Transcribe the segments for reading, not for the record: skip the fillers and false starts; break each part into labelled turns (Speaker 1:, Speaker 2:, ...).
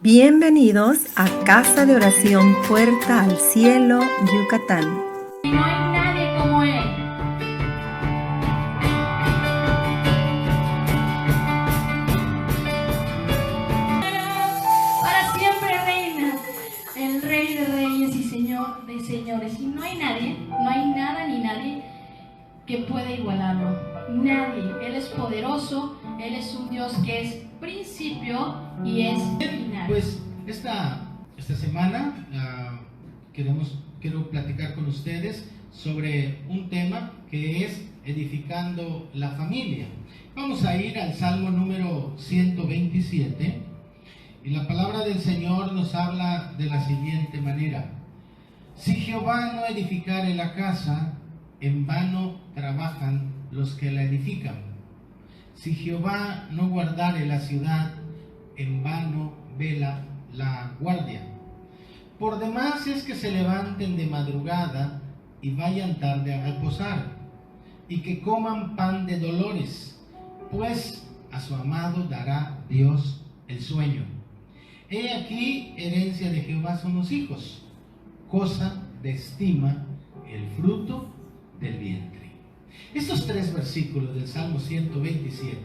Speaker 1: Bienvenidos a Casa de Oración Puerta al Cielo, Yucatán.
Speaker 2: No hay nadie como Él. Para siempre reina el Rey de Reyes y Señor de Señores. Y no hay nadie, no hay nada ni nadie que pueda igualarlo. Nadie. Él es poderoso, Él es un Dios que es principio y es final.
Speaker 3: Pues esta semana quiero platicar con ustedes sobre un tema que es edificando la familia. Vamos a ir al Salmo número 127 y la palabra del Señor nos habla de la siguiente manera: si Jehová no edificare la casa, en vano trabajan los que la edifican. Si Jehová no guardare la ciudad, en vano vela la guardia. Por demás es que se levanten de madrugada y vayan tarde a reposar, y que coman pan de dolores, pues a su amado dará Dios el sueño. He aquí, herencia de Jehová son los hijos, cosa de estima el fruto del vientre. Estos tres versículos del Salmo 127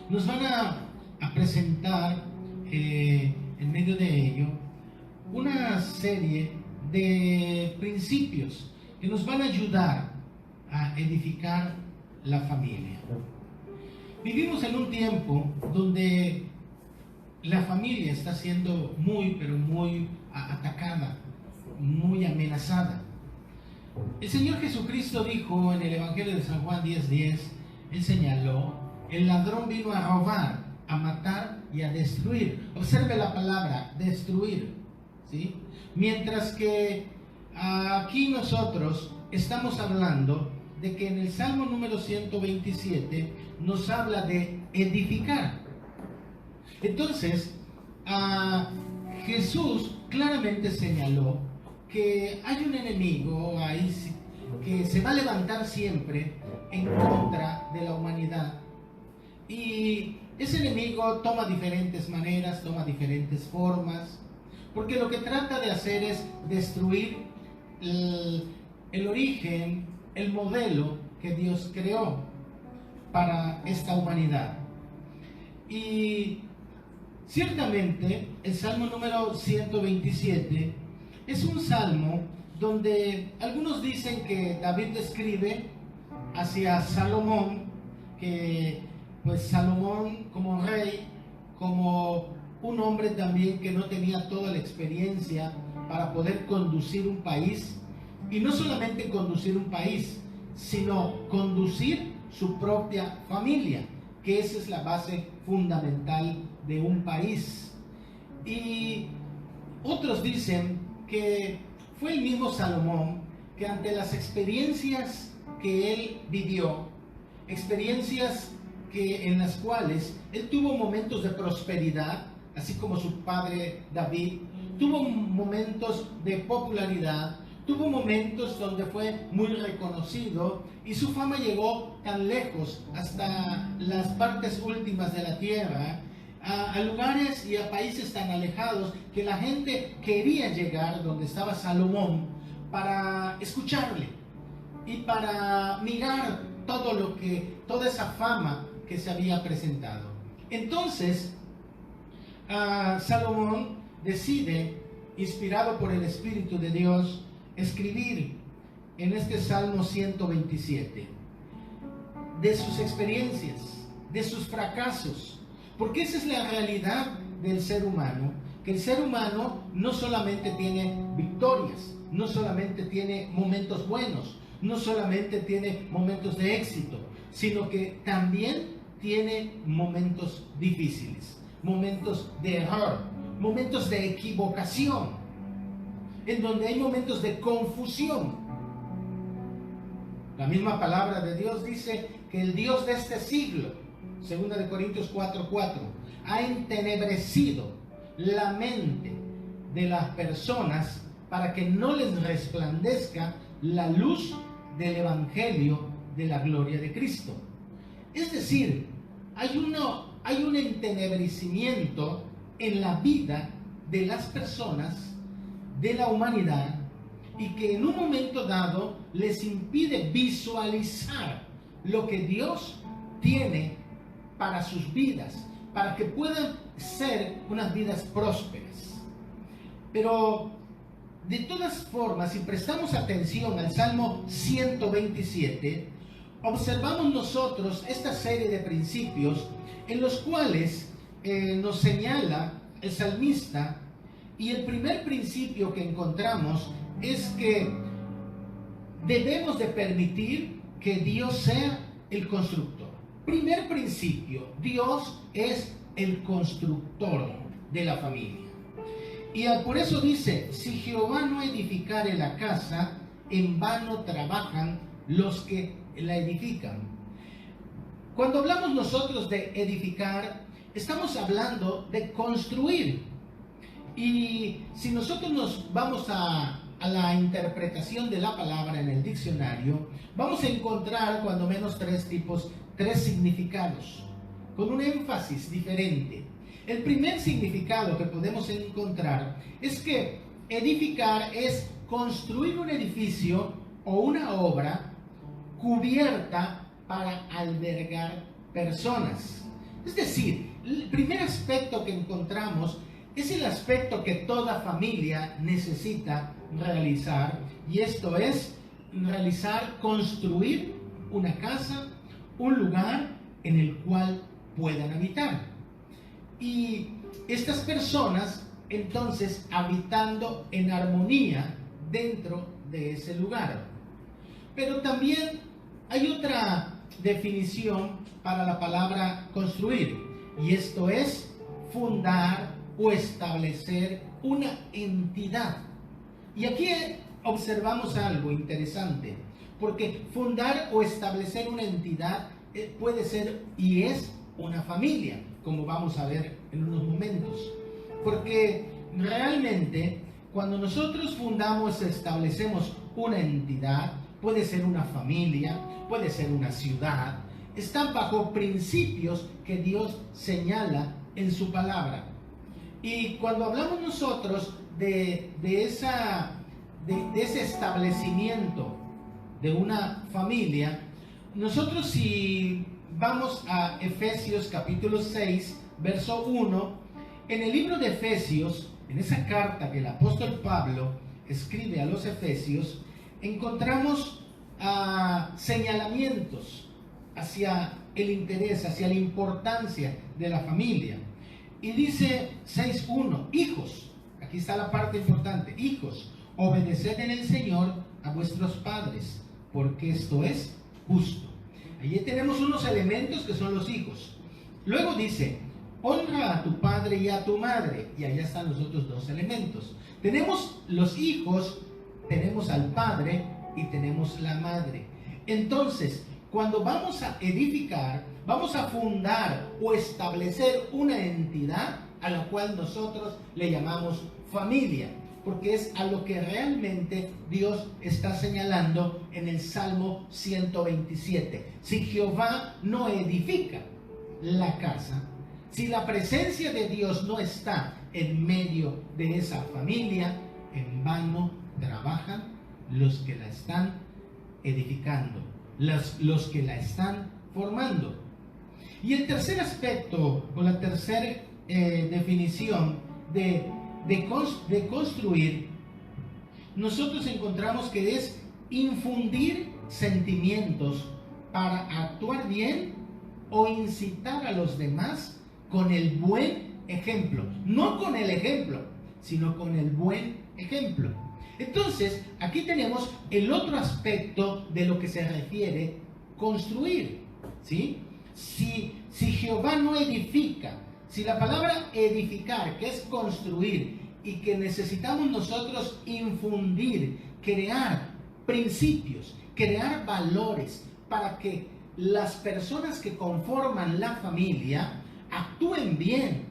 Speaker 3: nos van a presentar en medio de ello una serie de principios que nos van a ayudar a edificar la familia. Vivimos en un tiempo donde la familia está siendo muy atacada, muy amenazada. El Señor Jesucristo dijo en el Evangelio de San Juan 10:10, Él señaló: el ladrón vino a robar, a matar y a destruir. Observe la palabra, destruir, ¿sí? Mientras que aquí nosotros estamos hablando de que en el Salmo número 127 nos habla de edificar. Entonces, Jesús claramente señaló que hay un enemigo ahí que se va a levantar siempre en contra de la humanidad. Y ese enemigo toma diferentes maneras, toma diferentes formas, porque lo que trata de hacer es destruir el origen, el modelo que Dios creó para esta humanidad. Y ciertamente el Salmo número 127 es un salmo donde algunos dicen que David escribe hacia Salomón, que pues Salomón como rey, como un hombre también que no tenía toda la experiencia para poder conducir un país, y no solamente conducir un país, sino conducir su propia familia, que esa es la base fundamental de un país. Y otros dicen que fue el mismo Salomón que ante las experiencias que él vivió, experiencias en las cuales él tuvo momentos de prosperidad, así como su padre David, tuvo momentos de popularidad, tuvo momentos donde fue muy reconocido y su fama llegó tan lejos, hasta las partes últimas de la tierra, a lugares y a países tan alejados que la gente quería llegar donde estaba Salomón para escucharle y para mirar toda esa fama que se había presentado. Entonces, Salomón decide, inspirado por el Espíritu de Dios, escribir en este Salmo 127 de sus experiencias, de sus fracasos, porque esa es la realidad del ser humano, que el ser humano no solamente tiene victorias, no solamente tiene momentos buenos, no solamente tiene momentos de éxito, sino que también tiene momentos difíciles, momentos de error, momentos de equivocación, en donde hay momentos de confusión. La misma palabra de Dios dice que el Dios de este siglo, 2 Corintios 4:4, ha entenebrecido la mente de las personas para que no les resplandezca la luz del Evangelio de la gloria de Cristo. Es decir, hay un entenebrecimiento en la vida de las personas, de la humanidad, y que en un momento dado les impide visualizar lo que Dios tiene para sus vidas, para que puedan ser unas vidas prósperas. Pero de todas formas, si prestamos atención al Salmo 127, observamos nosotros esta serie de principios en los cuales nos señala el salmista, y el primer principio que encontramos es que debemos de permitir que Dios sea el constructor. Primer principio, Dios es el constructor de la familia. Y por eso dice, si Jehová no edificare la casa, en vano trabajan los que la edifican. Cuando hablamos nosotros de edificar, estamos hablando de construir. Y si nosotros nos vamos a la interpretación de la palabra en el diccionario, vamos a encontrar cuando menos tres significados, con un énfasis diferente. El primer significado que podemos encontrar es que edificar es construir un edificio o una obra cubierta para albergar personas. Es decir, el primer aspecto que encontramos es el aspecto que toda familia necesita realizar, y esto es construir una casa, un lugar en el cual puedan habitar. Y estas personas entonces habitando en armonía dentro de ese lugar. Pero también hay otra definición para la palabra construir, y esto es fundar o establecer una entidad. Y aquí observamos algo interesante, porque fundar o establecer una entidad puede ser y es una familia, como vamos a ver en unos momentos. Porque realmente cuando nosotros fundamos, establecemos una entidad, puede ser una familia, puede ser una ciudad, están bajo principios que Dios señala en su palabra. Y cuando hablamos nosotros de ese establecimiento de una familia, nosotros si vamos a Efesios capítulo 6, verso 1, en el libro de Efesios, en esa carta que el apóstol Pablo escribe a los Efesios, encontramos señalamientos hacia el interés, hacia la importancia de la familia. Y dice 6.1, hijos, aquí está la parte importante, hijos, obedeced en el Señor a vuestros padres, porque esto es justo. Allí tenemos unos elementos que son los hijos. Luego dice, honra a tu padre y a tu madre, y allá están los otros dos elementos. Tenemos los hijos, tenemos al padre y tenemos la madre. Entonces, cuando vamos a edificar, vamos a fundar o establecer una entidad a la cual nosotros le llamamos familia, porque es a lo que realmente Dios está señalando en el Salmo 127. Si Jehová no edifica la casa, si la presencia de Dios no está en medio de esa familia, en vano trabajan los que la están edificando, los que la están formando. Y el tercer aspecto, o la tercera definición de construir, nosotros encontramos que es infundir sentimientos para actuar bien o incitar a los demás con el buen ejemplo. No con el ejemplo, sino con el buen ejemplo. Entonces, aquí tenemos el otro aspecto de lo que se refiere construir, ¿sí? Si Jehová no edifica, si la palabra edificar, que es construir, y que necesitamos nosotros infundir, crear principios, crear valores para que las personas que conforman la familia actúen bien,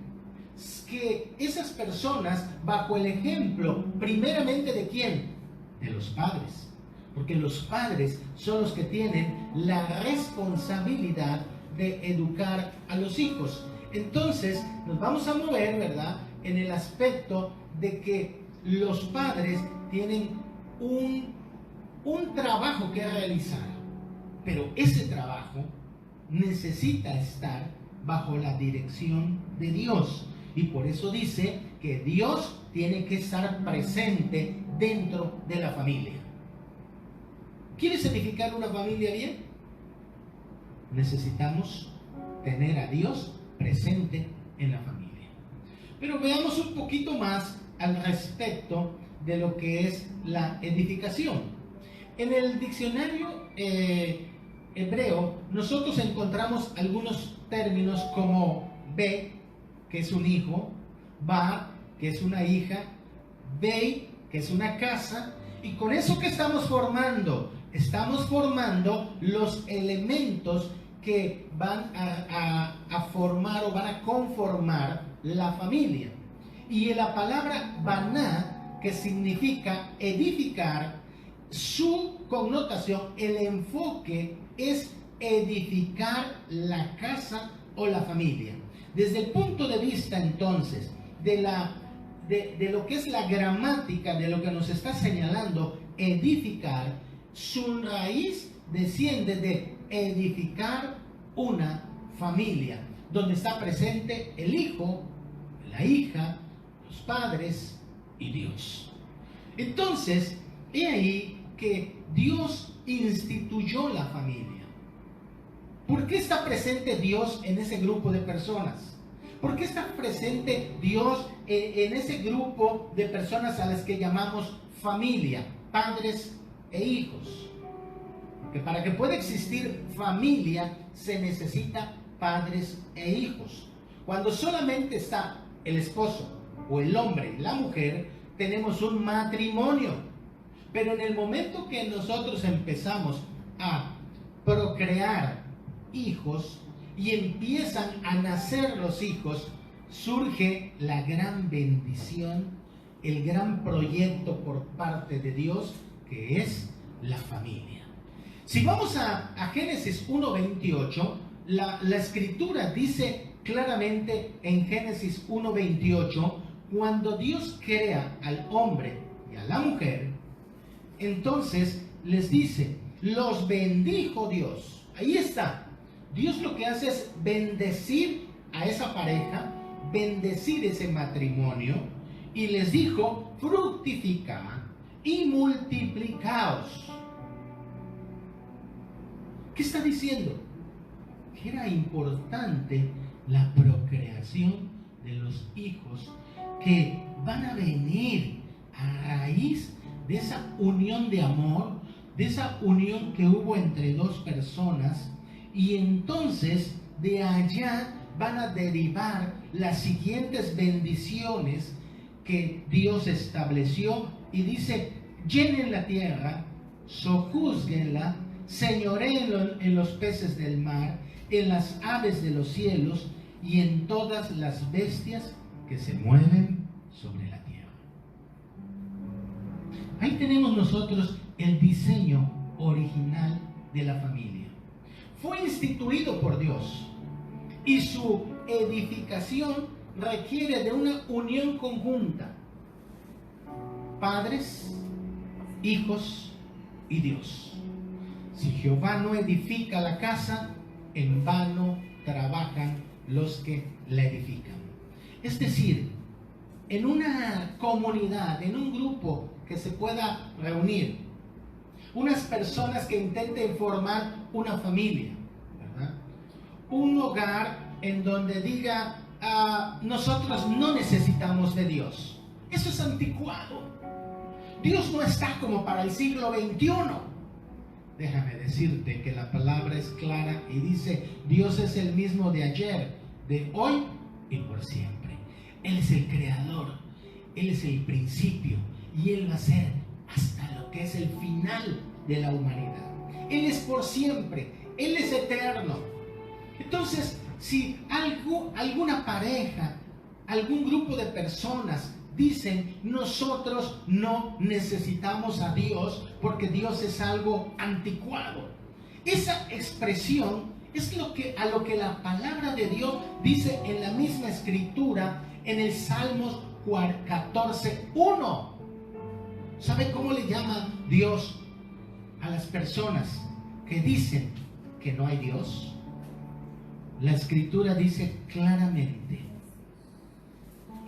Speaker 3: que esas personas bajo el ejemplo primeramente de ¿quién? De los padres, porque los padres son los que tienen la responsabilidad de educar a los hijos. Entonces nos vamos a mover, ¿verdad?, en el aspecto de que los padres tienen un trabajo que realizar, pero ese trabajo necesita estar bajo la dirección de Dios. Y por eso dice que Dios tiene que estar presente dentro de la familia. ¿Quieres edificar una familia bien? Necesitamos tener a Dios presente en la familia. Pero veamos un poquito más al respecto de lo que es la edificación. En el diccionario hebreo nosotros encontramos algunos términos como be, que es un hijo, ba, que es una hija, bei, que es una casa, y con eso que estamos formando los elementos que van a formar o van a conformar la familia. Y la palabra baná, que significa edificar, su connotación, el enfoque es edificar la casa o la familia. Desde el punto de vista entonces de lo que es la gramática, de lo que nos está señalando edificar, su raíz desciende de edificar una familia, donde está presente el hijo, la hija, los padres y Dios. Entonces, he ahí que Dios instituyó la familia. ¿Por qué está presente Dios en ese grupo de personas? ¿Por qué está presente Dios en ese grupo de personas a las que llamamos familia, padres e hijos? Porque para que pueda existir familia se necesita padres e hijos. Cuando solamente está el esposo o el hombre y la mujer, tenemos un matrimonio. Pero en el momento que nosotros empezamos a procrear hijos y empiezan a nacer los hijos, surge la gran bendición, el gran proyecto por parte de Dios, que es la familia. Si vamos a Génesis 1:28, la escritura dice claramente en Génesis 1:28, cuando Dios crea al hombre y a la mujer, entonces les dice, los bendijo Dios. Ahí está. Dios lo que hace es bendecir a esa pareja, bendecir ese matrimonio, y les dijo, fructificad y multiplicaos. ¿Qué está diciendo? Que era importante la procreación de los hijos que van a venir a raíz de esa unión de amor, de esa unión que hubo entre dos personas, y entonces de allá van a derivar las siguientes bendiciones que Dios estableció, y dice, llenen la tierra, sojúzguenla, señoreen en los peces del mar, en las aves de los cielos y en todas las bestias que se mueven sobre la tierra. Ahí tenemos nosotros el diseño original de la familia. Fue instituido por Dios y su edificación requiere de una unión conjunta. Padres, hijos y Dios. Si Jehová no edifica la casa, en vano trabajan los que la edifican. Es decir, en una comunidad, en un grupo que se pueda reunir, unas personas que intenten formar una familia, ¿verdad? Un hogar en donde diga, nosotros no necesitamos de Dios. Eso es anticuado. Dios no está como para el siglo XXI. Déjame decirte que la palabra es clara y dice, Dios es el mismo de ayer, de hoy y por siempre. Él es el creador, Él es el principio y Él va a ser hasta lo que es el final de la humanidad. Él es por siempre, Él es eterno. Entonces, si alguna pareja, algún grupo de personas dicen, nosotros no necesitamos a Dios porque Dios es algo anticuado, esa expresión es a lo que la palabra de Dios dice en la misma escritura, en el Salmos 14:1. ¿Sabe cómo le llama Dios a las personas que dicen que no hay Dios? La Escritura dice claramente,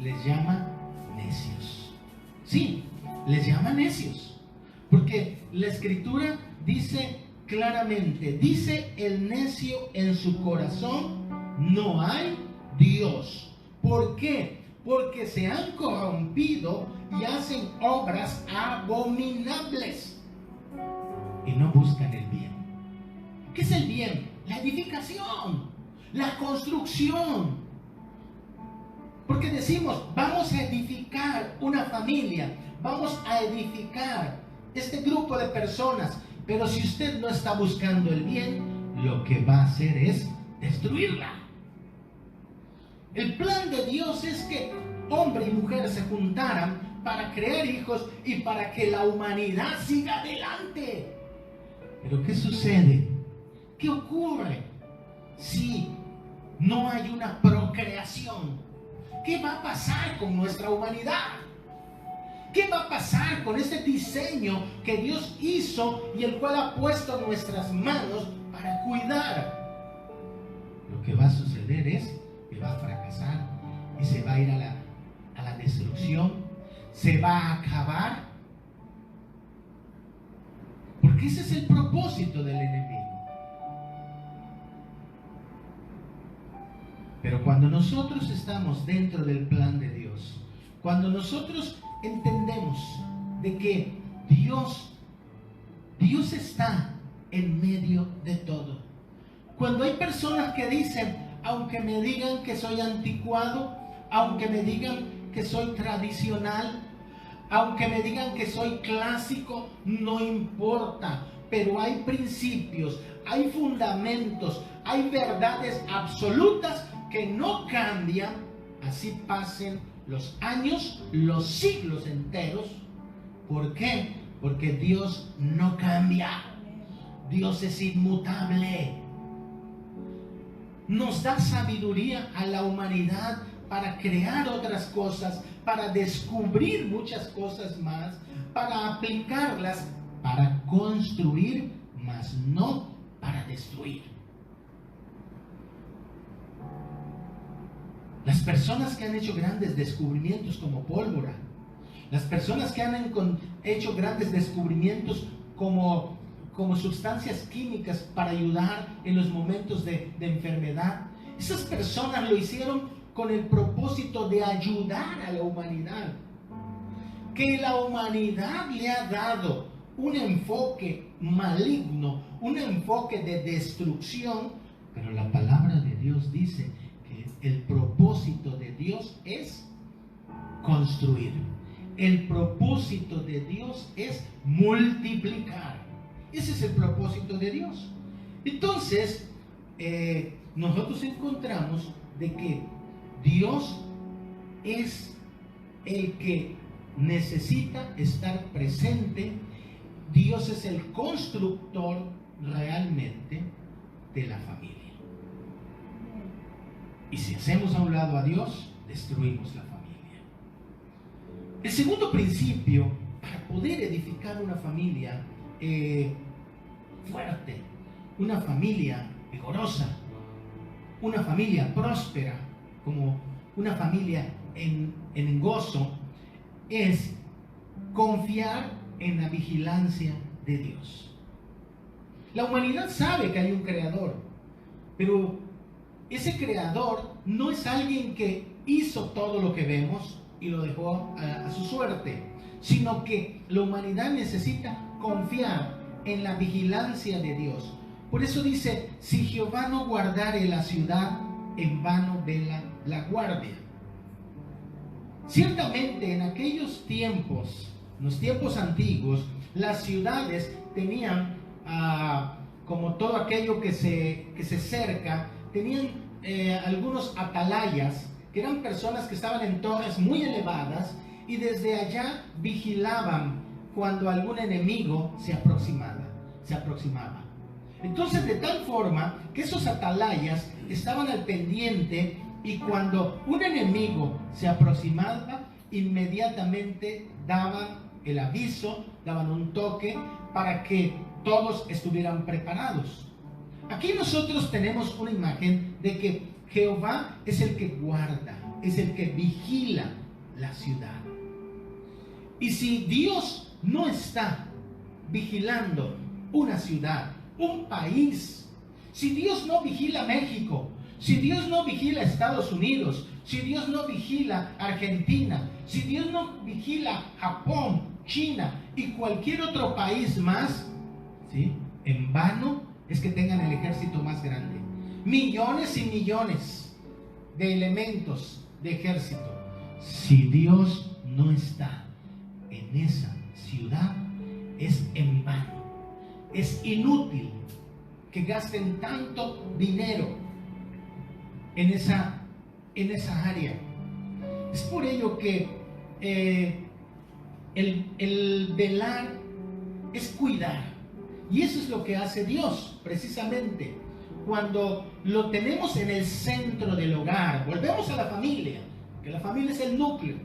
Speaker 3: les llama necios. Sí, les llama necios, porque la Escritura dice claramente, dice el necio en su corazón, no hay Dios. ¿Por qué? Porque se han corrompido y hacen obras abominables y no buscan el bien. ¿Qué es el bien? La edificación, la construcción. Porque decimos, vamos a edificar una familia, vamos a edificar este grupo de personas, pero si usted no está buscando el bien, lo que va a hacer es destruirla. El plan de Dios es que hombre y mujer se juntaran para crear hijos y para que la humanidad siga adelante. Pero ¿qué sucede? ¿Qué ocurre si no hay una procreación? ¿Qué va a pasar con nuestra humanidad? ¿Qué va a pasar con este diseño que Dios hizo y el cual ha puesto en nuestras manos para cuidar? Lo que va a suceder es que va a fracasar y se va a ir a la destrucción, se va a acabar. Porque ese es el propósito del enemigo. Pero cuando nosotros estamos dentro del plan de Dios, cuando nosotros entendemos de que Dios está en medio de todo. Cuando hay personas que dicen, aunque me digan que soy anticuado, aunque me digan que soy tradicional, aunque me digan que soy clásico, no importa, pero hay principios, hay fundamentos, hay verdades absolutas que no cambian, así pasen los años, los siglos enteros. ¿Por qué? Porque Dios no cambia. Dios es inmutable. Nos da sabiduría a la humanidad para crear otras cosas, para descubrir muchas cosas más, para aplicarlas, para construir, mas no para destruir. Las personas que han hecho grandes descubrimientos como pólvora, las personas que han hecho grandes descubrimientos como sustancias químicas para ayudar en los momentos de enfermedad, esas personas lo hicieron con el propósito de ayudar a la humanidad. Que la humanidad le ha dado un enfoque maligno, un enfoque de destrucción, pero la palabra de Dios dice que el propósito de Dios es construir. El propósito de Dios es multiplicar. Ese es el propósito de Dios. Entonces, nosotros encontramos de que Dios es el que necesita estar presente. Dios es el constructor realmente de la familia. Y si hacemos a un lado a Dios, destruimos la familia. El segundo principio para poder edificar una familia fuerte, una familia vigorosa, una familia próspera, como una familia en gozo, es confiar en la vigilancia de Dios. La humanidad sabe que hay un creador, pero ese creador no es alguien que hizo todo lo que vemos y lo dejó a su suerte, sino que la humanidad necesita confiar en la vigilancia de Dios. Por eso dice, si Jehová no guardare la ciudad, en vano vela la guardia. Ciertamente en aquellos tiempos, los tiempos antiguos, las ciudades tenían, como todo aquello que se cerca, tenían algunos atalayas, que eran personas que estaban en torres muy elevadas y desde allá vigilaban cuando algún enemigo se aproximaba. Entonces, de tal forma que esos atalayas estaban al pendiente y cuando un enemigo se aproximaba, inmediatamente daban el aviso, daban un toque para que todos estuvieran preparados. Aquí nosotros tenemos una imagen de que Jehová es el que guarda, es el que vigila la ciudad. Y si Dios no está vigilando una ciudad, un país, si Dios no vigila México, si Dios no vigila Estados Unidos, si Dios no vigila Argentina, si Dios no vigila Japón, China y cualquier otro país más, ¿sí? En vano es que tengan el ejército más grande. Millones y millones de elementos de ejército. Si Dios no está en esa ciudad, es en vano. Es inútil que gasten tanto dinero en esa área. Es por ello que el velar es cuidar. Y eso es lo que hace Dios, precisamente. Cuando lo tenemos en el centro del hogar, volvemos a la familia, que la familia es el núcleo.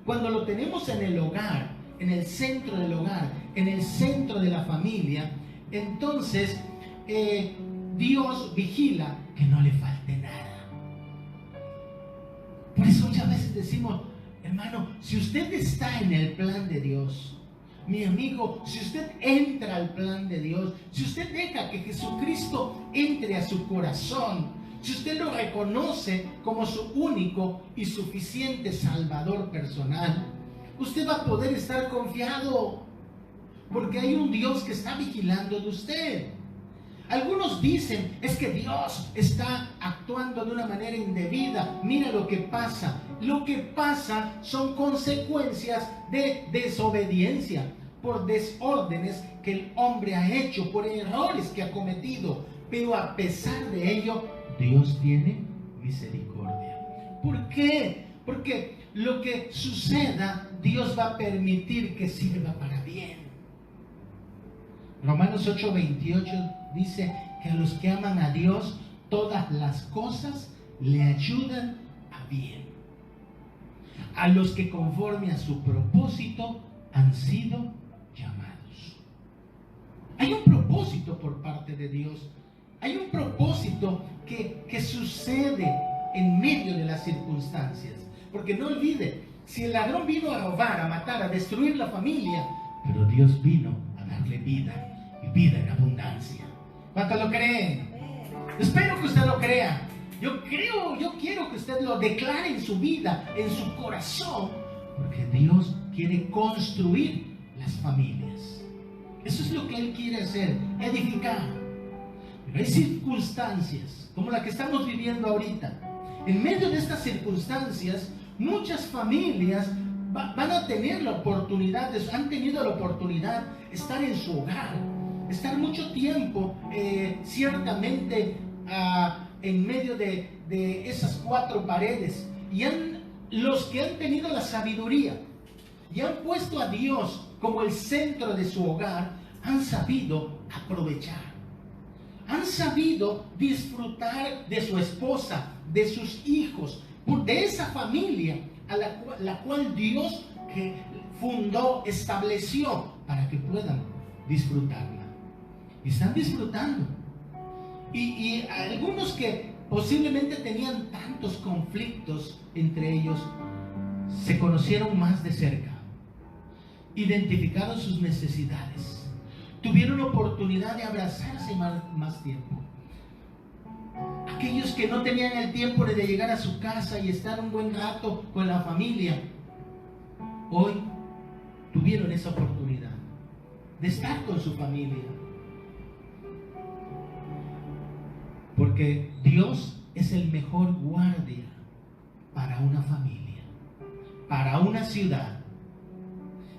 Speaker 3: Cuando lo tenemos en el hogar, en el centro del hogar, en el centro de la familia, entonces Dios vigila que no le falte nada. Por eso muchas veces decimos, hermano, si usted está en el plan de Dios, mi amigo, si usted entra al plan de Dios, si usted deja que Jesucristo entre a su corazón, si usted lo reconoce como su único y suficiente Salvador personal, usted va a poder estar confiado, porque hay un Dios que está vigilando de usted. Algunos dicen, es que Dios está actuando de una manera indebida. Mira lo que pasa. Lo que pasa son consecuencias de desobediencia, por desórdenes que el hombre ha hecho, por errores que ha cometido. Pero a pesar de ello, Dios tiene misericordia. ¿Por qué? Porque lo que suceda, Dios va a permitir que sirva para bien. Romanos 8:28 dice que a los que aman a Dios, todas las cosas le ayudan a bien. A los que conforme a su propósito han sido llamados. Hay un propósito por parte de Dios. Hay un propósito que sucede en medio de las circunstancias. Porque no olvide, si el ladrón vino a robar, a matar, a destruir la familia, pero Dios vino a darle vida, y vida en abundancia. ¿Cuántos lo creen? Espero que usted lo crea. Yo quiero que usted lo declare en su vida, en su corazón, porque Dios quiere construir las familias. Eso es lo que Él quiere hacer, edificar. Pero hay circunstancias, como la que estamos viviendo ahorita. En medio de estas circunstancias, muchas familias van a tener la oportunidad, han tenido la oportunidad de estar en su hogar, estar mucho tiempo, ciertamente, en medio de esas cuatro paredes. Y los que han tenido la sabiduría y han puesto a Dios como el centro de su hogar, han sabido aprovechar. Han sabido disfrutar de su esposa, de sus hijos, de esa familia a la cual Dios fundó, estableció para que puedan disfrutarla. Y están disfrutando. Y algunos que posiblemente tenían tantos conflictos entre ellos, se conocieron más de cerca, identificaron sus necesidades, tuvieron oportunidad de abrazarse más tiempo. Aquellos que no tenían el tiempo de llegar a su casa y estar un buen rato con la familia, hoy tuvieron esa oportunidad de estar con su familia. Porque Dios es el mejor guardia para una familia, para una ciudad.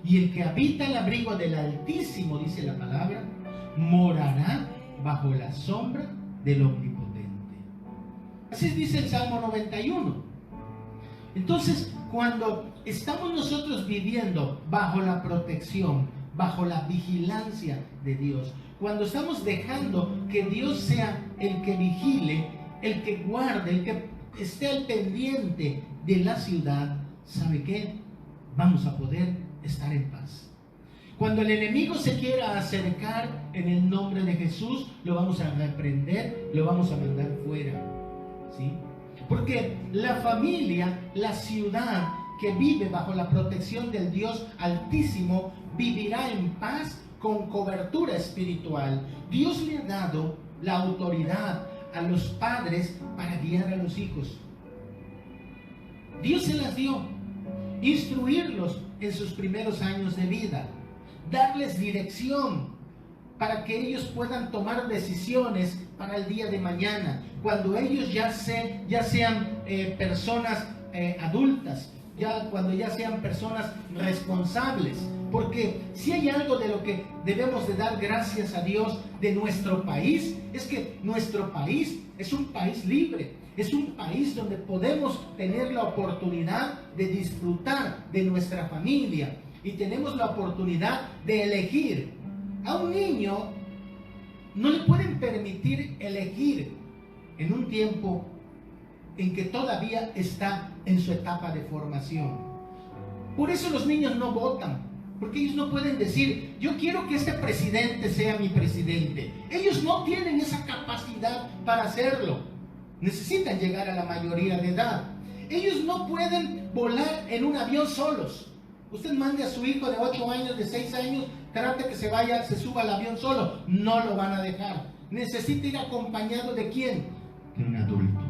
Speaker 3: Y el que habita el abrigo del Altísimo, dice la palabra, morará bajo la sombra del Omnipotente. Así dice el Salmo 91. Entonces, cuando estamos nosotros viviendo bajo la protección, bajo la vigilancia de Dios, cuando estamos dejando que Dios sea el que vigile, el que guarde, el que esté al pendiente de la ciudad, ¿sabe qué? Vamos a poder estar en paz. Cuando el enemigo se quiera acercar, en el nombre de Jesús, lo vamos a reprender, lo vamos a mandar fuera, ¿sí? Porque la familia, la ciudad que vive bajo la protección del Dios Altísimo, vivirá en paz con cobertura espiritual. Dios le ha dado la autoridad a los padres para guiar a los hijos. Dios se las dio, instruirlos en sus primeros años de vida, darles dirección para que ellos puedan tomar decisiones para el día de mañana, cuando ellos ya sean personas adultas, cuando ya sean personas responsables. Porque si hay algo de lo que debemos de dar gracias a Dios de nuestro país, es que nuestro país es un país libre, es un país donde podemos tener la oportunidad de disfrutar de nuestra familia y tenemos la oportunidad de elegir. A un niño no le pueden permitir elegir en un tiempo en que todavía está en su etapa de formación. Por eso los niños no votan, porque ellos no pueden decir, yo quiero que este presidente sea mi presidente. Ellos no tienen esa capacidad para hacerlo. Necesitan llegar a la mayoría de edad. Ellos no pueden volar en un avión solos. Usted mande a su hijo de 8 años, de 6 años, trate que se suba al avión solo. No lo van a dejar. Necesita ir acompañado ¿de quién? De un adulto.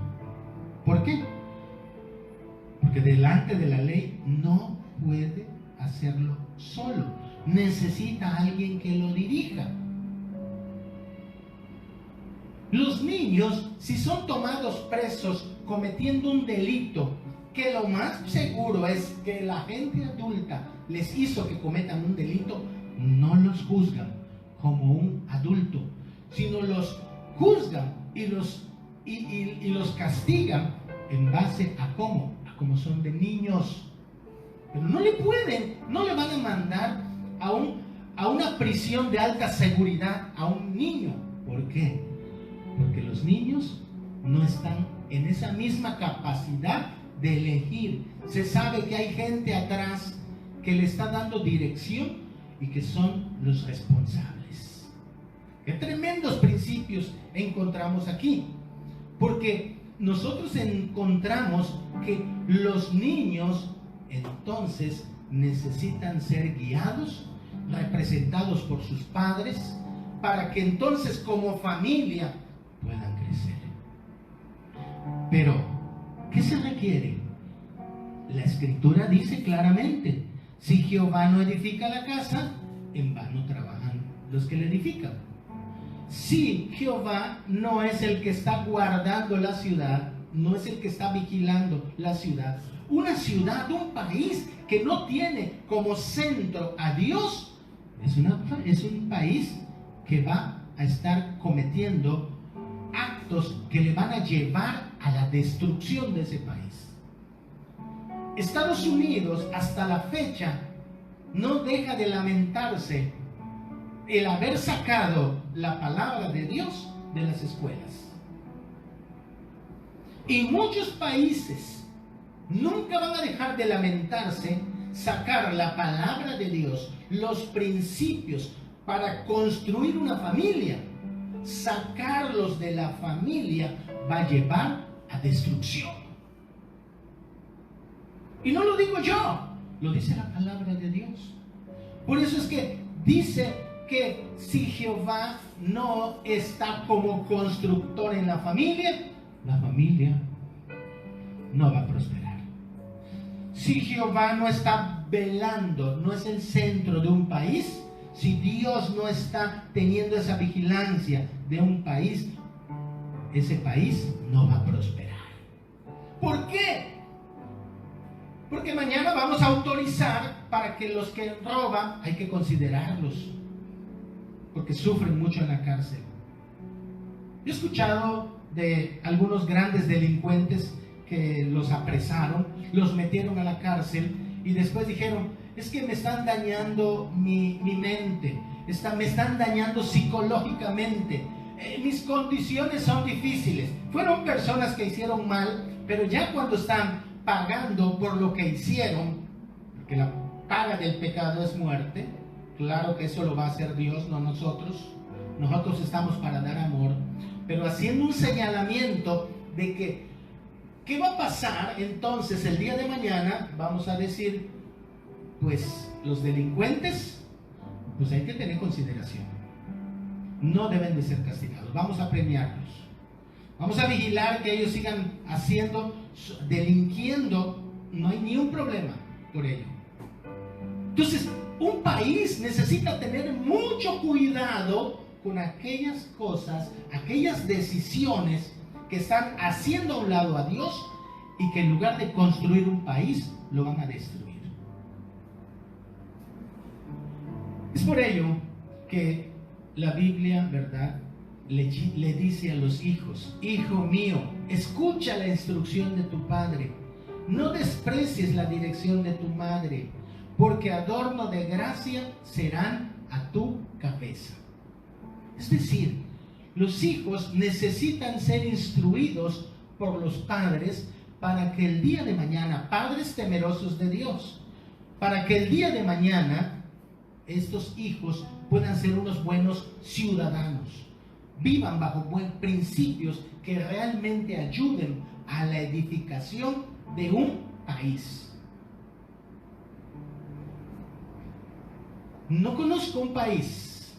Speaker 3: ¿Por qué? Porque delante de la ley no puede hacerlo solo. Necesita a alguien que lo dirija. Los niños, si son tomados presos cometiendo un delito, que lo más seguro es que la gente adulta les hizo que cometan un delito, no los juzgan como un adulto, sino los juzgan y los castigan en base a cómo son de niños. Pero no le van a mandar a una prisión de alta seguridad a un niño. ¿Por qué? Porque los niños no están en esa misma capacidad de elegir. Se sabe que hay gente atrás que le está dando dirección y que son los responsables. Qué tremendos principios encontramos aquí. Porque nosotros encontramos que los niños entonces necesitan ser guiados, representados por sus padres, para que entonces como familia puedan crecer. Pero, ¿qué se requiere? La Escritura dice claramente, si Jehová no edifica la casa, en vano trabajan los que la edifican. Si Jehová no es el que está guardando la ciudad, no es el que está vigilando la ciudad, una ciudad, un país que no tiene como centro a Dios, es un país que va a estar cometiendo actos que le van a llevar a la destrucción de ese país. Estados Unidos hasta la fecha no deja de lamentarse el haber sacado la palabra de Dios de las escuelas. Y muchos países nunca van a dejar de lamentarse sacar la palabra de Dios, los principios para construir una familia. Sacarlos de la familia va a llevar a destrucción. Y no lo digo yo, lo dice la palabra de Dios. Por eso es que dice que si Jehová no está como constructor en la familia no va a prosperar. Si Jehová no está velando, no es el centro de un país, si Dios no está teniendo esa vigilancia de un país, ese país no va a prosperar. ¿Por qué? Porque mañana vamos a autorizar para que los que roban hay que considerarlos, porque sufren mucho en la cárcel. Yo he escuchado de algunos grandes delincuentes que los apresaron, los metieron a la cárcel y después dijeron, es que me están dañando mi mente, me están dañando psicológicamente. mis condiciones son difíciles. Fueron personas que hicieron mal, pero ya cuando están pagando por lo que hicieron, porque la paga del pecado es muerte, claro que eso lo va a hacer Dios, no nosotros. Nosotros estamos para dar amor, pero haciendo un señalamiento de que ¿qué va a pasar entonces el día de mañana? Vamos a decir, pues los delincuentes, pues hay que tener consideración. No deben de ser castigados. Vamos a premiarlos. Vamos a vigilar que ellos sigan haciendo, delinquiendo. No hay ni un problema por ello. Entonces, un país necesita tener mucho cuidado con aquellas cosas, aquellas decisiones que están haciendo a un lado a Dios y que en lugar de construir un país, lo van a destruir. Es por ello que la Biblia, ¿verdad?, le dice a los hijos: hijo mío, escucha la instrucción de tu padre, no desprecies la dirección de tu madre, porque adorno de gracia serán a tu cabeza. Es decir, los hijos necesitan ser instruidos por los padres para que el día de mañana, padres temerosos de Dios, para que el día de mañana estos hijos puedan ser unos buenos ciudadanos, vivan bajo buenos principios que realmente ayuden a la edificación de un país. No conozco un país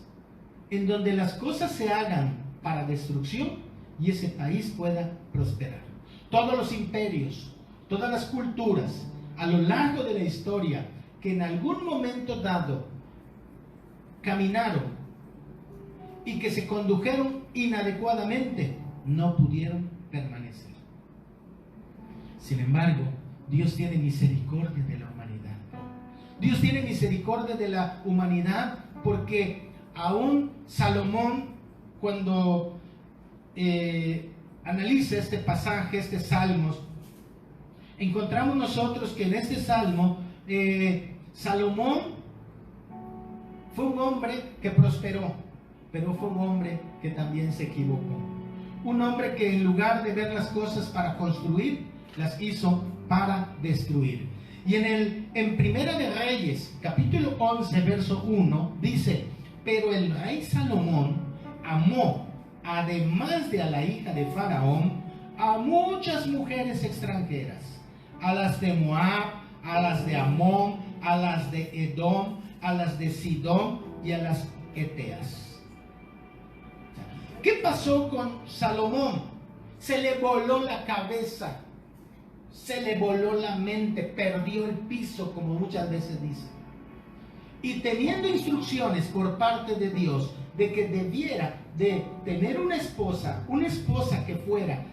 Speaker 3: en donde las cosas se hagan para destrucción y ese país pueda prosperar. Todos los imperios, todas las culturas a lo largo de la historia que en algún momento dado caminaron y que se condujeron inadecuadamente, no pudieron permanecer. Sin embargo, Dios tiene misericordia de la humanidad. Dios tiene misericordia de la humanidad porque aún Salomón, cuando analiza este pasaje, este salmo, encontramos nosotros que en este salmo Salomón fue un hombre que prosperó, pero fue un hombre que también se equivocó. Un hombre que en lugar de ver las cosas para construir, las hizo para destruir. Y en Primera de Reyes, capítulo 11, verso 1, dice: pero el rey Salomón amó, además de a la hija de Faraón, a muchas mujeres extranjeras, a las de Moab, a las de Amón, a las de Edom, a las de Sidón y a las Eteas. ¿Qué pasó con Salomón? Se le voló la cabeza, se le voló la mente, perdió el piso, como muchas veces dicen. Y teniendo instrucciones por parte de Dios de que debiera de tener una esposa que fuera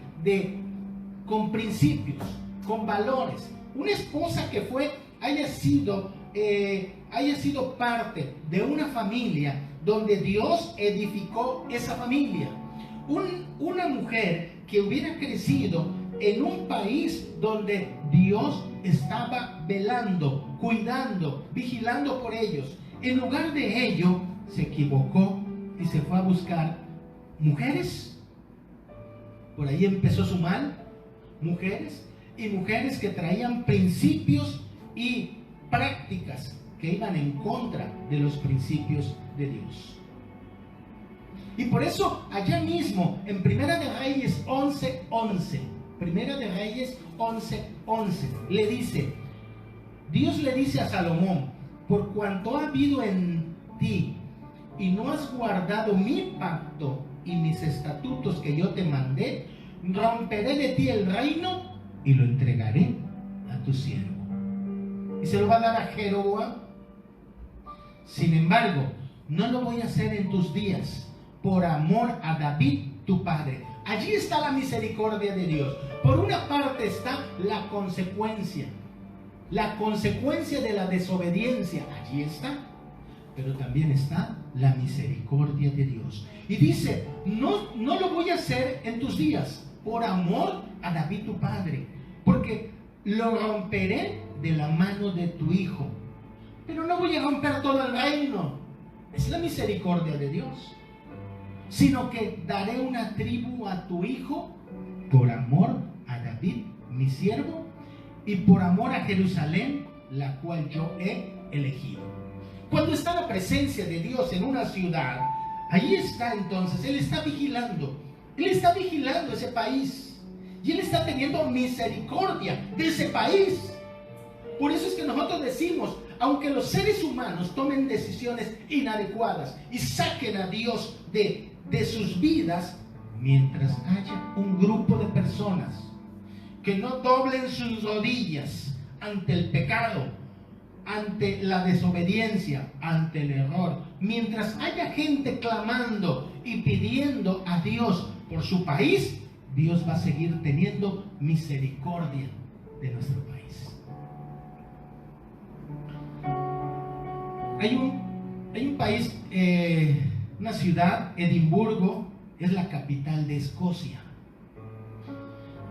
Speaker 3: con principios, con valores, una esposa que haya sido parte de una familia donde Dios edificó esa familia, una mujer que hubiera crecido en un país donde Dios estaba velando, cuidando, vigilando por ellos. En lugar de ello, se equivocó y se fue a buscar mujeres. Por ahí empezó su mal. Mujeres que traían principios y prácticas que iban en contra de los principios de Dios. Y por eso allá mismo en Primera de Reyes 11:11, Primera de Reyes 11:11, Dios le dice a Salomón: por cuanto ha habido en ti y no has guardado mi pacto y mis estatutos que yo te mandé, romperé de ti el reino y lo entregaré a tu siervo. Y se lo va a dar a Jeroboam. Sin embargo, no lo voy a hacer en tus días, por amor a David tu padre. Allí está la misericordia de Dios. Por una parte está la consecuencia de la desobediencia, allí está. Pero también está la misericordia de Dios. Y dice: no lo voy a hacer en tus días, por amor a David tu padre, porque lo romperé de la mano de tu hijo. Pero no voy a romper todo el reino. Es la misericordia de Dios. sino que daré una tribu a tu hijo por amor a David, mi siervo, y por amor a Jerusalén, la cual yo he elegido. Cuando está la presencia de Dios en una ciudad, ahí está entonces, Él está vigilando ese país, y Él está teniendo misericordia de ese país. Por eso es que nosotros decimos, aunque los seres humanos tomen decisiones inadecuadas y saquen a Dios de sus vidas, mientras haya un grupo de personas que no doblen sus rodillas ante el pecado, ante la desobediencia, ante el error, mientras haya gente clamando y pidiendo a Dios por su país, Dios va a seguir teniendo misericordia de nuestro país. Hay un país, una ciudad, Edimburgo, es la capital de Escocia.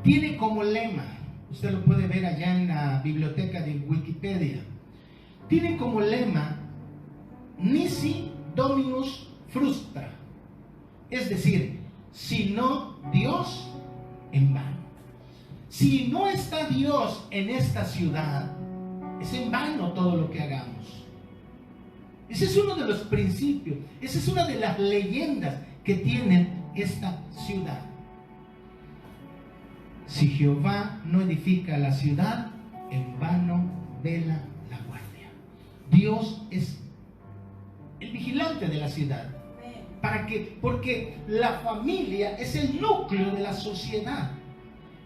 Speaker 3: Tiene como lema, usted lo puede ver allá en la biblioteca de Wikipedia, tiene como lema, Nisi Dominus Frustra, es decir, si no Dios, en vano. Si no está Dios en esta ciudad, es en vano todo lo que hagamos. Ese es uno de los principios, esa es una de las leyendas que tiene esta ciudad. Si Jehová no edifica la ciudad, en vano vela la guardia. Dios es el vigilante de la ciudad. ¿Para qué? Porque la familia es el núcleo de la sociedad.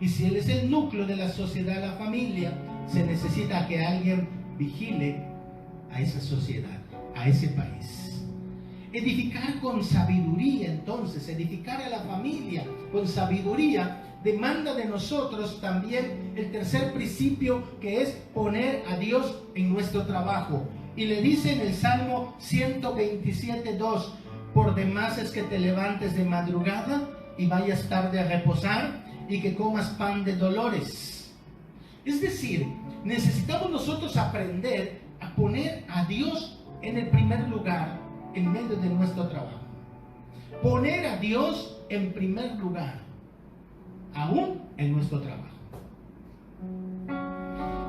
Speaker 3: Y si Él es el núcleo de la sociedad, la familia, se necesita que alguien vigile a esa sociedad, a ese país. Edificar con sabiduría, entonces, edificar a la familia con sabiduría, demanda de nosotros también el tercer principio, que es poner a Dios en nuestro trabajo. Y le dice en el Salmo 127:2, por demás es que te levantes de madrugada y vayas tarde a reposar y que comas pan de dolores. Es decir, necesitamos nosotros aprender a poner a Dios en el primer lugar en medio de nuestro trabajo. Poner a Dios en primer lugar, aún en nuestro trabajo.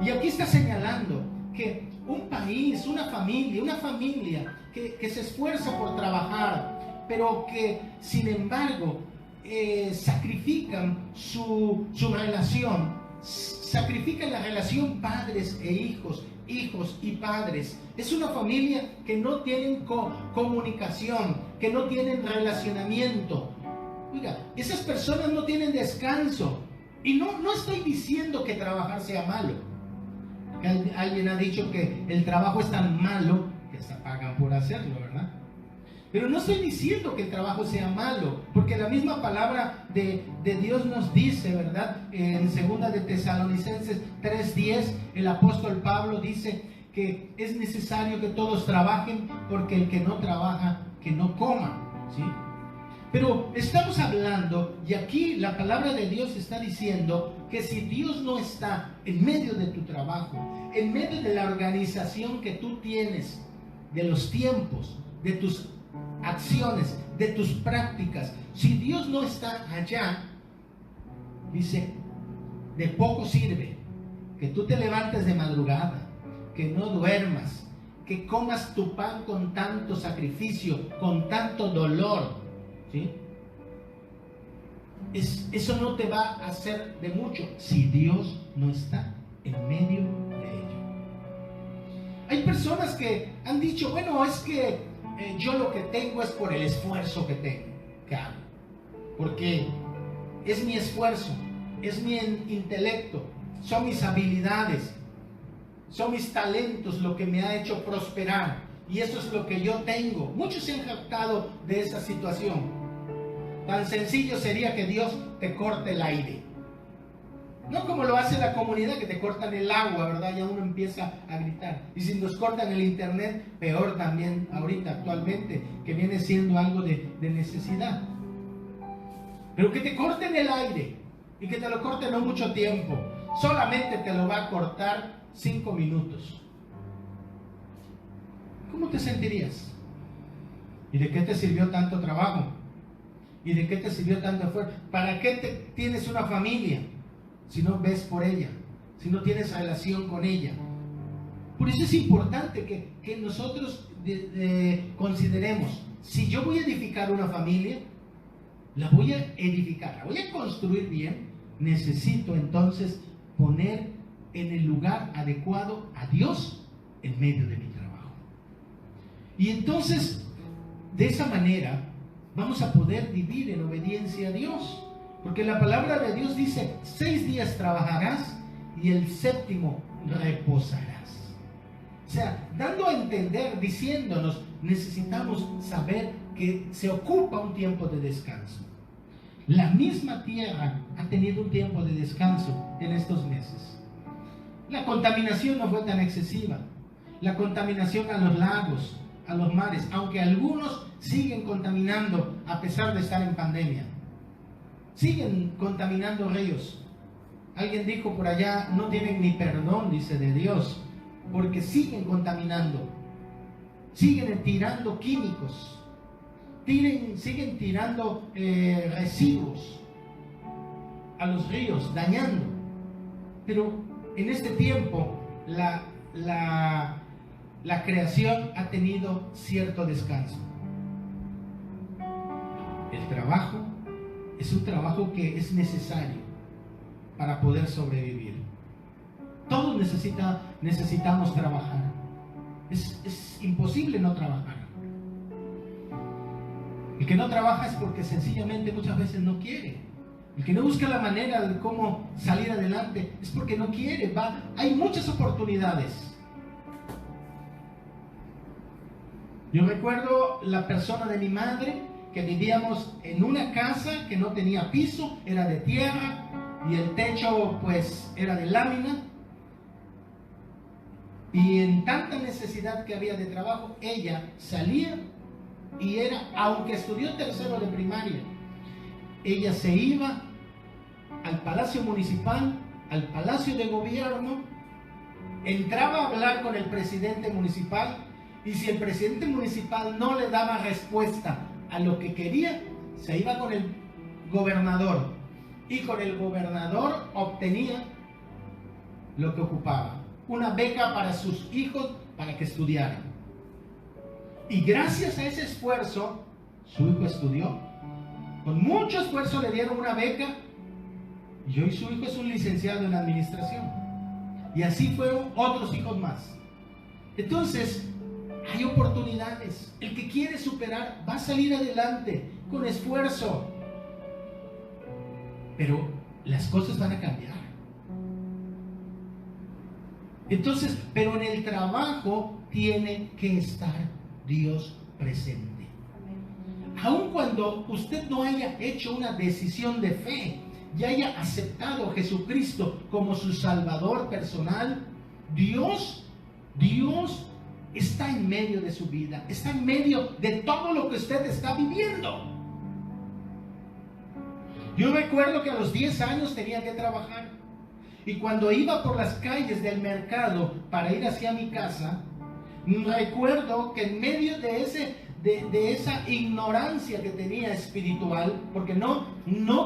Speaker 3: Y aquí está señalando que un país, una familia que se esfuerza por trabajar, pero que sin embargo sacrifican su relación, sacrifican la relación padres e hijos, hijos y padres. Es una familia que no tienen comunicación, que no tienen relacionamiento. Oiga, esas personas no tienen descanso. Y no estoy diciendo que trabajar sea malo. Alguien ha dicho que el trabajo es tan malo que se pagan por hacerlo, ¿verdad? Pero no estoy diciendo que el trabajo sea malo, porque la misma palabra de Dios nos dice, ¿verdad? En 2 de Tesalonicenses 3:10, el apóstol Pablo dice que es necesario que todos trabajen, porque el que no trabaja, que no coma, ¿sí? Pero estamos hablando, y aquí la palabra de Dios está diciendo que si Dios no está en medio de tu trabajo, en medio de la organización que tú tienes, de los tiempos, de tus acciones, de tus prácticas, si Dios no está allá, dice, de poco sirve que tú te levantes de madrugada, que no duermas, que comas tu pan con tanto sacrificio, con tanto dolor, ¿sí? Eso no te va a hacer de mucho si Dios no está en medio de ello. Hay personas que han dicho, bueno, es que yo lo que tengo es por el esfuerzo que hago, porque es mi esfuerzo, es mi intelecto, son mis habilidades, son mis talentos lo que me ha hecho prosperar, y eso es lo que yo tengo. Muchos se han jactado de esa situación. Tan sencillo sería que Dios te corte el aire, no como lo hace la comunidad, que te cortan el agua, ¿verdad? Ya uno empieza a gritar. Y si nos cortan el internet, peor también ahorita, actualmente, que viene siendo algo de necesidad. Pero que te corten el aire, y que te lo corten no mucho tiempo, solamente te lo va a cortar 5 minutos. ¿Cómo te sentirías? ¿Y de qué te sirvió tanto trabajo? ¿Y de qué te sirvió tanto esfuerzo? ¿Para qué tienes una familia si no ves por ella? Si no tienes relación con ella. Por eso es importante que nosotros consideremos, si yo voy a edificar una familia, la voy a edificar, la voy a construir bien, necesito entonces poner en el lugar adecuado a Dios en medio de mi trabajo. Y entonces, de esa manera, vamos a poder vivir en obediencia a Dios. Porque la palabra de Dios dice, 6 días trabajarás y el 7º reposarás. O sea, dando a entender, diciéndonos, necesitamos saber que se ocupa un tiempo de descanso. La misma tierra ha tenido un tiempo de descanso en estos meses. La contaminación no fue tan excesiva. La contaminación a los lagos, a los mares, aunque algunos siguen contaminando a pesar de estar en pandemia. Siguen contaminando ríos. Alguien dijo por allá, no tienen ni perdón, dice, de Dios, porque siguen contaminando. Siguen tirando químicos. Siguen tirando residuos a los ríos, dañando. Pero en este tiempo la creación ha tenido cierto descanso. El trabajo es un trabajo que es necesario para poder sobrevivir. Todos necesitamos trabajar. Es imposible no trabajar. El que no trabaja es porque sencillamente muchas veces no quiere. El que no busca la manera de cómo salir adelante es porque no quiere. Hay muchas oportunidades. Yo recuerdo la persona de mi madre, que vivíamos en una casa que no tenía piso, era de tierra y el techo pues era de lámina. Y en tanta necesidad que había de trabajo, ella salía y aunque estudió 3º de primaria, ella se iba al Palacio Municipal, al Palacio de Gobierno, entraba a hablar con el presidente municipal, y si el presidente municipal no le daba respuesta a lo que quería, se iba con el gobernador, y con el gobernador obtenía lo que ocupaba, una beca para sus hijos para que estudiaran. Y gracias a ese esfuerzo, su hijo estudió. Con mucho esfuerzo le dieron una beca, y hoy su hijo es un licenciado en administración. Y así fueron otros hijos más. Entonces, hay oportunidades. El que quiere superar va a salir adelante con esfuerzo. Pero las cosas van a cambiar. Entonces, pero en el trabajo tiene que estar Dios presente. Aun cuando usted no haya hecho una decisión de fe, ya haya aceptado a Jesucristo como su Salvador personal, Dios está en medio de su vida, está en medio de todo lo que usted está viviendo. Yo recuerdo que a los 10 años tenía que trabajar, y cuando iba por las calles del mercado para ir hacia mi casa, recuerdo que en medio de esa ignorancia que tenía espiritual, porque no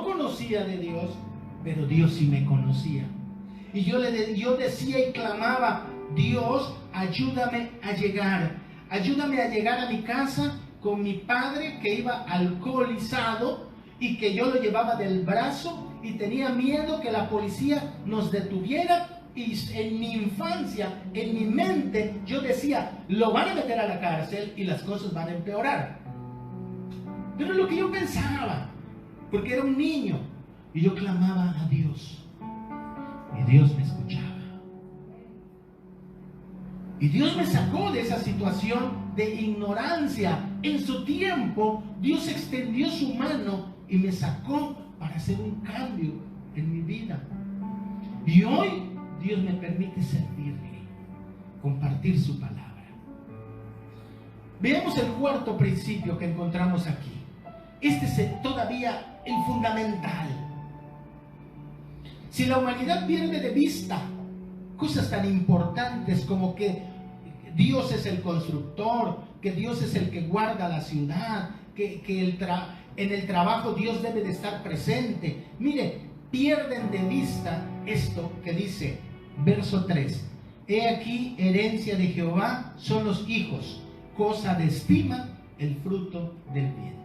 Speaker 3: conocía de Dios, pero Dios sí me conocía. Y yo decía y clamaba, Dios, ayúdame a llegar a mi casa con mi padre que iba alcoholizado y que yo lo llevaba del brazo y tenía miedo que la policía nos detuviera. Y en mi infancia, en mi mente, yo decía, lo van a meter a la cárcel y las cosas van a empeorar. Pero lo que yo pensaba, porque era un niño, y yo clamaba a Dios, y Dios me escuchaba. Y Dios me sacó de esa situación de ignorancia. En su tiempo, Dios extendió su mano y me sacó para hacer un cambio en mi vida. Y hoy Dios me permite servirle, compartir su palabra. Veamos el 4º principio que encontramos aquí. Este es todavía el fundamental. Si la humanidad pierde de vista cosas tan importantes como que Dios es el constructor, que Dios es el que guarda la ciudad, que en el trabajo Dios debe de estar presente. Mire, pierden de vista esto que dice, verso 3. He aquí, herencia de Jehová son los hijos, cosa de estima el fruto del vientre.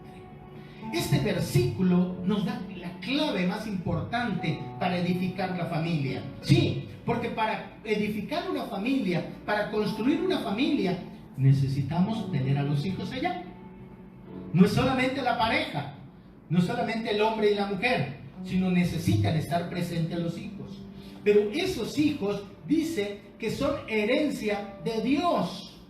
Speaker 3: Este versículo nos da la clave más importante para edificar la familia. Sí, porque para edificar una familia, para construir una familia, necesitamos tener a los hijos allá. No es solamente la pareja, no es solamente el hombre y la mujer, sino necesitan estar presentes los hijos. Pero esos hijos dice que son herencia de Dios.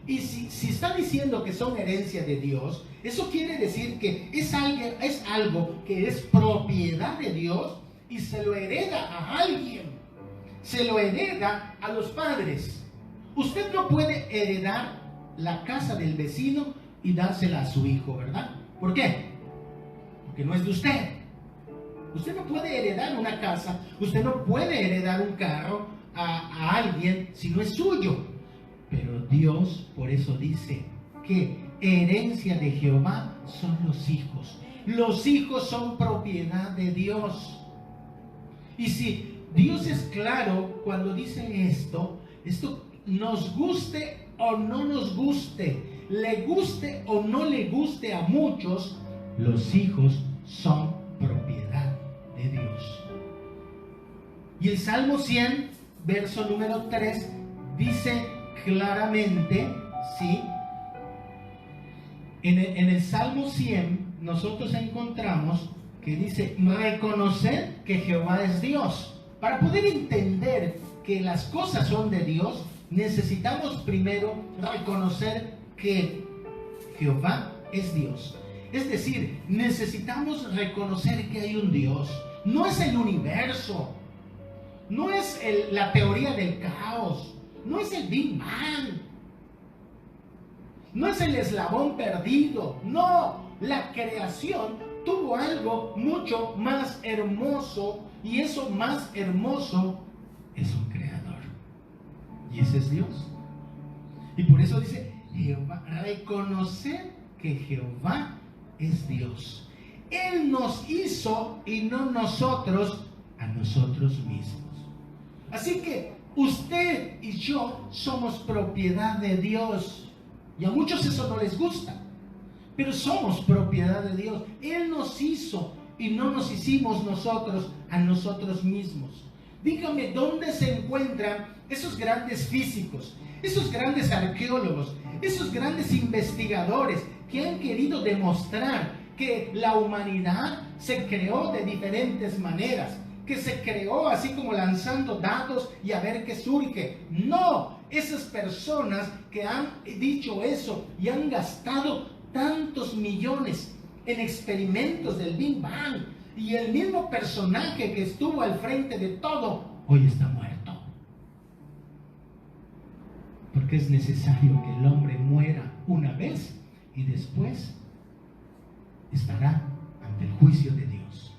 Speaker 3: Y si está diciendo que son herencia de Dios, eso quiere decir que es algo que es propiedad de Dios y se lo hereda a alguien. Se lo hereda a los padres. Usted no puede heredar la casa del vecino y dársela a su hijo, ¿verdad? ¿Por qué? Porque no es de usted. Usted no puede heredar una casa, usted no puede heredar un carro a alguien si no es suyo. Pero Dios por eso dice que herencia de Jehová son los hijos. Los hijos son propiedad de Dios. Y si Dios es claro cuando dice esto nos guste o no nos guste, le guste o no le guste a muchos, los hijos son propiedad de Dios. Y el Salmo 100, verso número 3, dice claramente, ¿sí? En el Salmo 100 nosotros encontramos que dice, reconocer que Jehová es Dios. Para poder entender que las cosas son de Dios, necesitamos primero reconocer que Jehová es Dios. Es decir, necesitamos reconocer que hay un Dios. No es el universo, no es la teoría del caos, no es el Big Bang, no es el eslabón perdido. No, la creación tuvo algo mucho más hermoso, y eso más hermoso es un creador, y ese es Dios. Y por eso dice Jehová, reconocer que Jehová es Dios. Él nos hizo y no nosotros a nosotros mismos. Así que usted y yo somos propiedad de Dios. Y a muchos eso no les gusta, pero somos propiedad de Dios. Él nos hizo y no nos hicimos nosotros a nosotros mismos. Dígame, ¿dónde se encuentran esos grandes físicos, esos grandes arqueólogos, esos grandes investigadores que han querido demostrar que la humanidad se creó de diferentes maneras, que se creó así como lanzando dados y a ver qué surge? No, esas personas que han dicho eso y han gastado tantos millones en experimentos del Big Bang, y el mismo personaje que estuvo al frente de todo, hoy está muerto. Porque es necesario que el hombre muera una vez y después estará ante el juicio de Dios.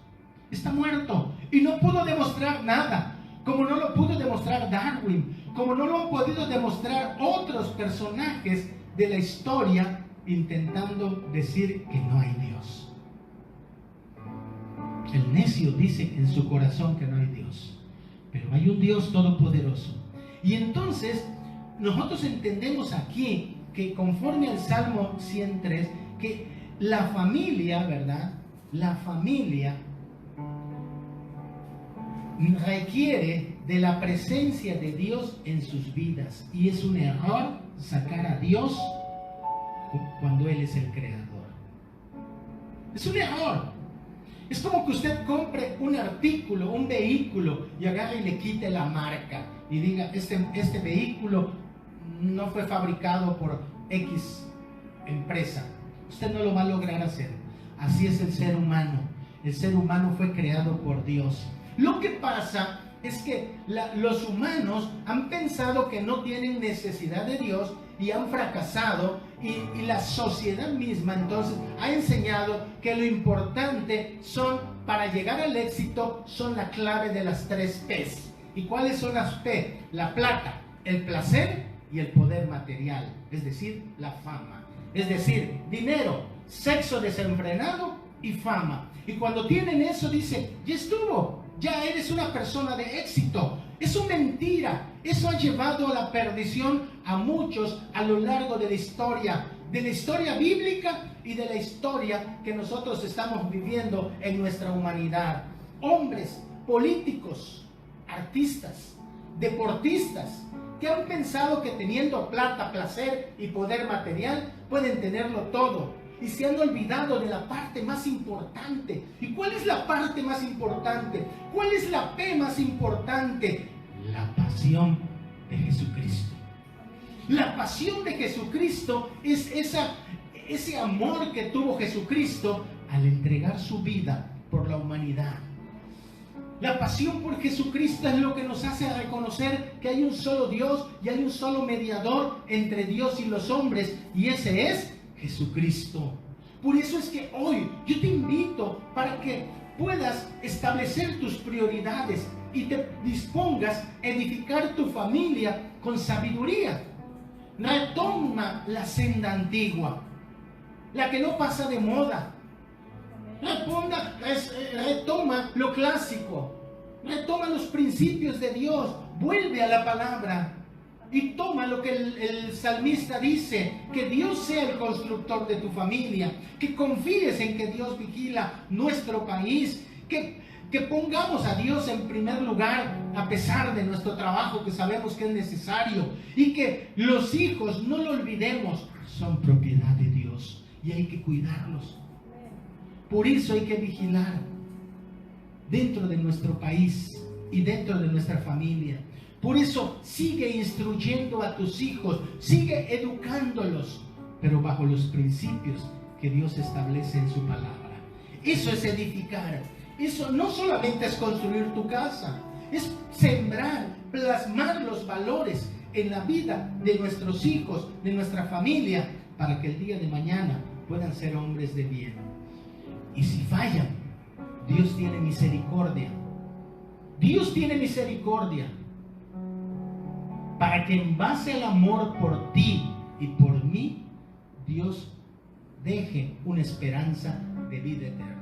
Speaker 3: Está muerto y no pudo demostrar nada, como no lo pudo demostrar Darwin, como no lo han podido demostrar otros personajes de la historia intentando decir que no hay Dios. El necio dice en su corazón que no hay Dios, pero hay un Dios todopoderoso. Y entonces nosotros entendemos aquí que conforme al Salmo 103, que la familia, ¿verdad? La familia requiere de la presencia de Dios en sus vidas, y es un error sacar a Dios cuando Él es el creador. Es un error. Es como que usted compre un artículo, un vehículo, y agarre y le quite la marca y diga, este vehículo no fue fabricado por X empresa. Usted no lo va a lograr hacer. Así es el ser humano. El ser humano fue creado por Dios. Lo que pasa es que los humanos han pensado que no tienen necesidad de Dios y han fracasado, y la sociedad misma entonces ha enseñado que lo importante para llegar al éxito son la clave de las 3 P's. ¿Y cuáles son las P? La plata, el placer y el poder material, es decir, la fama. Es decir, dinero, sexo desenfrenado y fama. Y cuando tienen eso, dice, ya estuvo, ya eres una persona de éxito. Eso es mentira. Eso ha llevado a la perdición a muchos a lo largo de la historia bíblica y de la historia que nosotros estamos viviendo en nuestra humanidad. Hombres, políticos, artistas, deportistas, que han pensado que teniendo plata, placer y poder material pueden tenerlo todo, y se han olvidado de la parte más importante. ¿Y cuál es la parte más importante? ¿Cuál es la P más importante? La pasión de Jesucristo. La pasión de Jesucristo es ese amor que tuvo Jesucristo al entregar su vida por la humanidad. La pasión por Jesucristo es lo que nos hace reconocer que hay un solo Dios y hay un solo mediador entre Dios y los hombres, y ese es Jesucristo. Por eso es que hoy yo te invito para que puedas establecer tus prioridades y te dispongas a edificar tu familia con sabiduría. Retoma la senda antigua, la que no pasa de moda. Retoma lo clásico, retoma los principios de Dios, vuelve a la palabra y toma lo que el salmista dice, que Dios sea el constructor de tu familia, que confíes en que Dios vigila nuestro país, que pongamos a Dios en primer lugar a pesar de nuestro trabajo, que sabemos que es necesario, y que los hijos, no lo olvidemos, son propiedad de Dios y hay que cuidarlos. Por eso hay que vigilar dentro de nuestro país y dentro de nuestra familia. Por eso sigue instruyendo a tus hijos, sigue educándolos, pero bajo los principios que Dios establece en su palabra. Eso es edificar. Eso no solamente es construir tu casa, es sembrar, plasmar los valores en la vida de nuestros hijos, de nuestra familia, para que el día de mañana puedan ser hombres de bien. Y si fallan, Dios tiene misericordia. Dios tiene misericordia para que en base al amor por ti y por mí, Dios deje una esperanza de vida eterna.